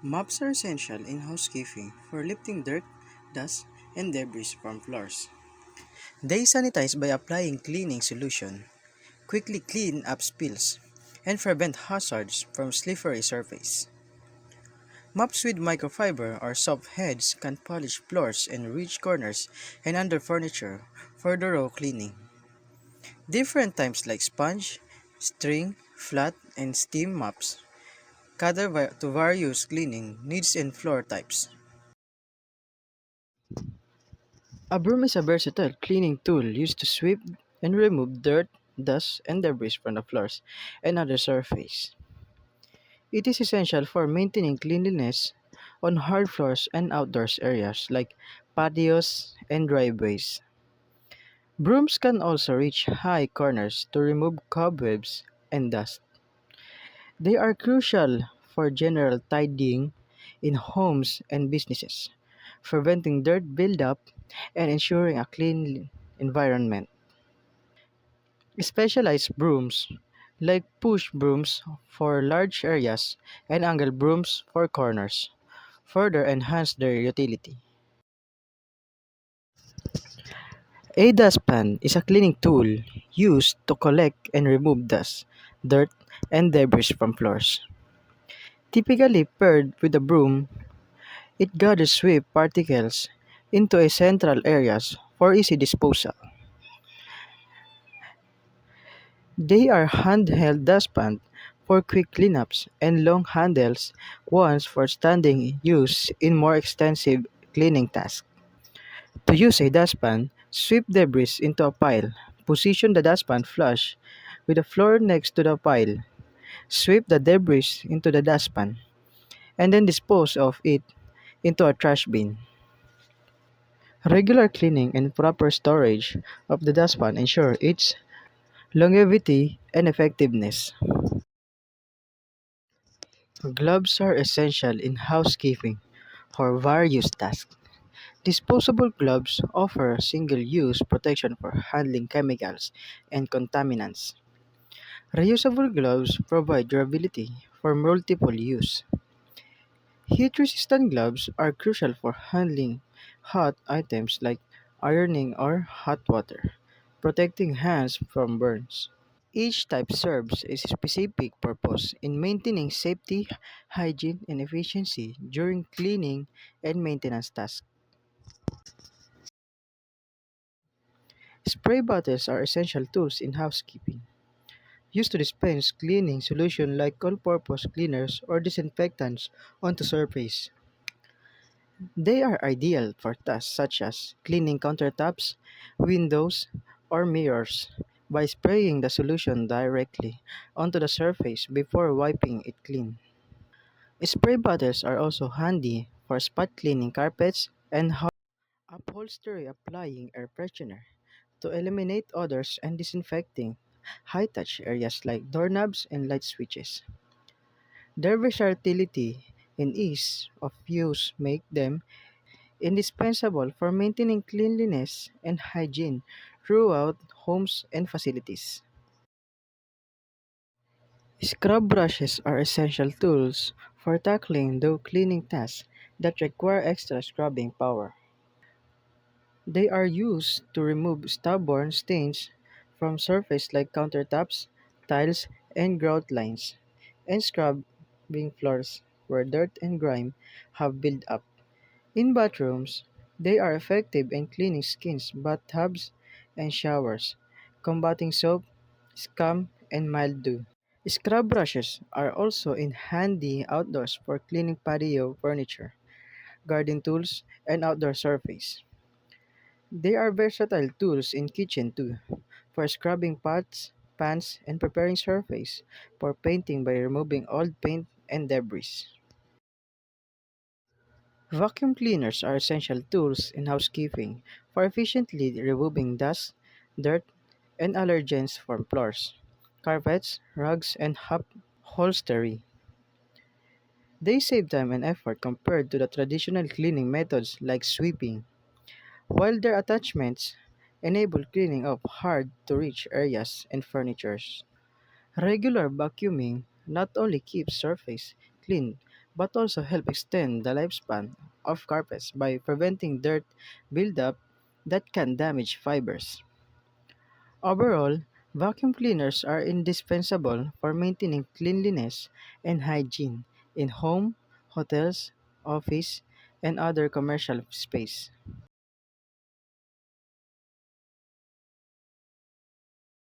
Mops are essential in housekeeping for lifting dirt, dust, and debris from floors. They sanitize by applying cleaning solution, quickly clean up spills, and prevent hazards from slippery surface. Mops with microfiber or soft heads can polish floors and reach corners and under furniture for thorough cleaning. Different types like sponge, string, flat, and steam mops cater to various cleaning needs and floor types. A broom is a versatile cleaning tool used to sweep and remove dirt, dust, and debris from the floors and other surfaces. It is essential for maintaining cleanliness on hard floors and outdoors areas like patios and driveways. Brooms can also reach high corners to remove cobwebs and dust. They are crucial for general tidying in homes and businesses, preventing dirt buildup and ensuring a clean environment. Specialized brooms, like push brooms for large areas and angle brooms for corners, further enhance their utility. A dustpan is a cleaning tool used to collect and remove dust, dirt, and debris from floors. Typically paired with a broom, it gathers sweep particles into a central areas for easy disposal. They are handheld dustpan for quick cleanups and long handles ones for standing use in more extensive cleaning tasks. To use a dustpan, sweep debris into a pile. Position the dustpan flush with the floor next to the pile. Sweep the debris into the dustpan and then dispose of it into a trash bin. Regular cleaning and proper storage of the dustpan ensure its longevity and effectiveness. Gloves are essential in housekeeping for various tasks. Disposable gloves offer single-use protection for handling chemicals and contaminants. Reusable gloves provide durability for multiple use. Heat-resistant gloves are crucial for handling hot items like ironing or hot water, protecting hands from burns. Each type serves a specific purpose in maintaining safety, hygiene, and efficiency during cleaning and maintenance tasks. Spray bottles are essential tools in housekeeping, used to dispense cleaning solution like all-purpose cleaners or disinfectants onto surface. They are ideal for tasks such as cleaning countertops, windows, or mirrors by spraying the solution directly onto the surface before wiping it clean. Spray bottles are also handy for spot cleaning carpets and upholstery, applying air freshener to eliminate odors and disinfecting high-touch areas like doorknobs and light switches. Their versatility and ease of use make them indispensable for maintaining cleanliness and hygiene throughout homes and facilities. Scrub brushes are essential tools for tackling those cleaning tasks that require extra scrubbing power. They are used to remove stubborn stains from surfaces like countertops, tiles, and grout lines, and scrubbing floors where dirt and grime have built up. In bathrooms, they are effective in cleaning skins, bathtubs, and showers, combating soap, scum, and mildew. Scrub brushes are also in handy outdoors for cleaning patio furniture, garden tools, and outdoor surface. They are versatile tools in kitchen too, for scrubbing pots, pans, and preparing surface for painting by removing old paint and debris. Vacuum cleaners are essential tools in housekeeping for efficiently removing dust, dirt, and allergens from floors, carpets, rugs, and upholstery. They save time and effort compared to the traditional cleaning methods like sweeping, while their attachments enable cleaning of hard-to-reach areas and furniture. Regular vacuuming not only keeps surface clean but also help extend the lifespan of carpets by preventing dirt buildup that can damage fibers. Overall, vacuum cleaners are indispensable for maintaining cleanliness and hygiene in home, hotels, office, and other commercial space.